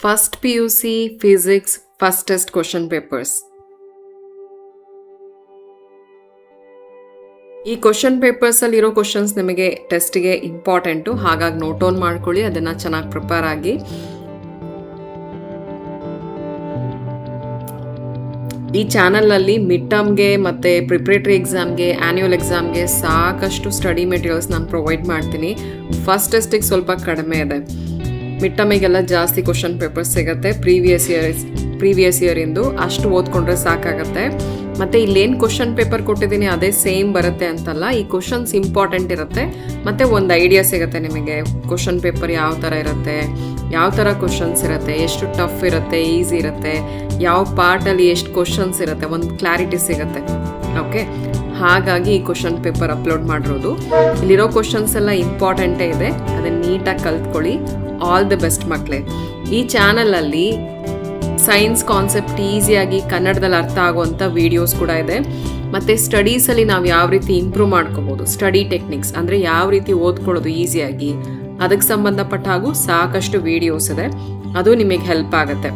First PUC physics first test question papers. ಈ question ಪೇಪರ್ಸಲ್ಲಿರೋ questions ನಿಮಗೆ ಟೆಸ್ಟಿಗೆ important, ಹಾಗಾಗಿ note down ಮಾಡ್ಕೊಳ್ಳಿ, ಅದನ್ನು ಚೆನ್ನಾಗಿ ಪ್ರಿಪೇರ್ ಆಗಿ. ಈ ಚಾನಲ್ನಲ್ಲಿ ಮಿಡ್ ಟರ್ಮ್ಗೆ ಮತ್ತು ಪ್ರಿಪ್ರೇಟರಿ ಎಕ್ಸಾಮ್ಗೆ, ಆ್ಯನ್ಯುವಲ್ ಎಕ್ಸಾಮ್ಗೆ ಸಾಕಷ್ಟು ಸ್ಟಡಿ ಮೆಟೀರಿಯಲ್ಸ್ ನಾನು ಪ್ರೊವೈಡ್ ಮಾಡ್ತೀನಿ. ಫಸ್ಟ್ ಟೆಸ್ಟಿಗೆ ಸ್ವಲ್ಪ ಕಡಿಮೆ ಇದೆ, ಮಿಡ್ ಟರ್ಮಿಗೆಲ್ಲ ಜಾಸ್ತಿ ಕ್ವಶನ್ ಪೇಪರ್ಸ್ ಸಿಗುತ್ತೆ. ಪ್ರೀವಿಯಸ್ ಇಯರಿಂದು ಅಷ್ಟು ಓದ್ಕೊಂಡ್ರೆ ಸಾಕಾಗತ್ತೆ. ಮತ್ತು ಇಲ್ಲೇನು ಕ್ವಶನ್ ಪೇಪರ್ ಕೊಟ್ಟಿದ್ದೀನಿ ಅದೇ ಸೇಮ್ ಬರುತ್ತೆ ಅಂತಲ್ಲ, ಈ ಕ್ವಶನ್ಸ್ ಇಂಪಾರ್ಟೆಂಟ್ ಇರುತ್ತೆ ಮತ್ತು ಒಂದು ಐಡಿಯಾ ಸಿಗುತ್ತೆ ನಿಮಗೆ. ಕ್ವಶನ್ ಪೇಪರ್ ಯಾವ ಥರ ಇರುತ್ತೆ, ಯಾವ ಥರ ಕ್ವಶನ್ಸ್ ಇರುತ್ತೆ, ಎಷ್ಟು ಟಫ್ ಇರುತ್ತೆ, ಈಸಿ ಇರುತ್ತೆ, ಯಾವ ಪಾರ್ಟಲ್ಲಿ ಎಷ್ಟು ಕ್ವಶನ್ಸ್ ಇರುತ್ತೆ, ಒಂದು ಕ್ಲಾರಿಟಿ ಸಿಗುತ್ತೆ. ಓಕೆ, ಹಾಗಾಗಿ ಈ ಕ್ವಶನ್ ಪೇಪರ್ ಅಪ್ಲೋಡ್ ಮಾಡಿರೋದು. ಇಲ್ಲಿರೋ ಕ್ವಶನ್ಸ್ ಎಲ್ಲ ಇಂಪಾರ್ಟೆಂಟೇ ಇದೆ, ಅದನ್ನು ನೀಟಾಗಿ ಕಲ್ತ್ಕೊಳ್ಳಿ. ಆಲ್ ದಿ ಬೆಸ್ಟ್ ಮಕ್ಕಳೇ. ಈ ಚಾನಲಲ್ಲಿ ಸೈನ್ಸ್ ಕಾನ್ಸೆಪ್ಟ್ ಈಸಿಯಾಗಿ ಕನ್ನಡದಲ್ಲಿ ಅರ್ಥ ಆಗುವಂಥ ವೀಡಿಯೋಸ್ ಕೂಡ ಇದೆ. ಮತ್ತು ಸ್ಟಡೀಸಲ್ಲಿ ನಾವು ಯಾವ ರೀತಿ ಇಂಪ್ರೂವ್ ಮಾಡ್ಕೋಬೋದು, ಸ್ಟಡಿ ಟೆಕ್ನಿಕ್ಸ್ ಅಂದರೆ ಯಾವ ರೀತಿ ಓದ್ಕೊಳ್ಳೋದು ಈಸಿಯಾಗಿ, ಅದಕ್ಕೆ ಸಂಬಂಧಪಟ್ಟ ಹಾಗೂ ಸಾಕಷ್ಟು ವೀಡಿಯೋಸ್ ಇದೆ. ಅದು ನಿಮಗೆ ಹೆಲ್ಪ್ ಆಗುತ್ತೆ.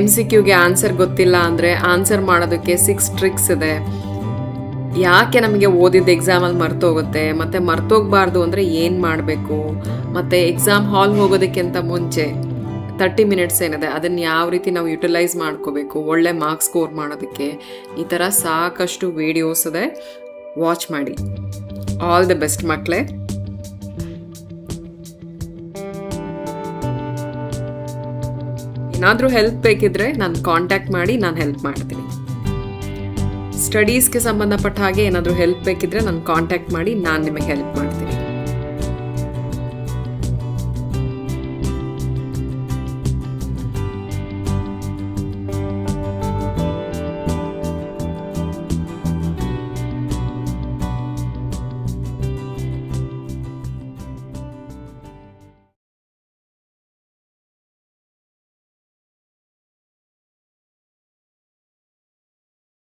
MCQಗೆ ಆನ್ಸರ್ ಗೊತ್ತಿಲ್ಲ ಅಂದರೆ ಆನ್ಸರ್ ಮಾಡೋದಕ್ಕೆ 6 ಟ್ರಿಕ್ಸ್ ಇದೆ. ಯಾಕೆ ನಮಗೆ ಓದಿದ್ದು ಎಕ್ಸಾಮಲ್ಲಿ ಮರ್ತೋಗುತ್ತೆ, ಮತ್ತು ಮರ್ತೋಗಬಾರ್ದು ಅಂದರೆ ಏನು ಮಾಡಬೇಕು, ಮತ್ತು ಎಕ್ಸಾಮ್ ಹಾಲ್ ಹೋಗೋದಕ್ಕಿಂತ ಮುಂಚೆ 30 ಮಿನಿಟ್ಸ್ ಏನಿದೆ ಅದನ್ನು ಯಾವ ರೀತಿ ನಾವು ಯುಟಿಲೈಸ್ ಮಾಡ್ಕೋಬೇಕು ಒಳ್ಳೆ ಮಾರ್ಕ್ಸ್ ಸ್ಕೋರ್ ಮಾಡೋದಕ್ಕೆ, ಈ ಥರ ಸಾಕಷ್ಟು ವೀಡಿಯೋಸ್ ಇದೆ, ವಾಚ್ ಮಾಡಿ. ಆಲ್ ದಿ ಬೆಸ್ಟ್ ಮಕ್ಕಳೇ. ಏನಾದರೂ ಹೆಲ್ಪ್ ಬೇಕಿದ್ರೆ ನಾನು ಕಾಂಟ್ಯಾಕ್ಟ್ ಮಾಡಿ, ನಾನು ಹೆಲ್ಪ್ ಮಾಡ್ತೀನಿ. ಸ್ಟಡೀಸ್ಗೆ ಸಂಬಂಧಪಟ್ಟ ಹಾಗೆ ಏನಾದರೂ ಹೆಲ್ಪ್ ಬೇಕಿದ್ರೆ ನಾನು ಕಾಂಟ್ಯಾಕ್ಟ್ ಮಾಡಿ, ನಾನು ನಿಮಗೆ ಹೆಲ್ಪ್ ಮಾಡ್ತೀನಿ.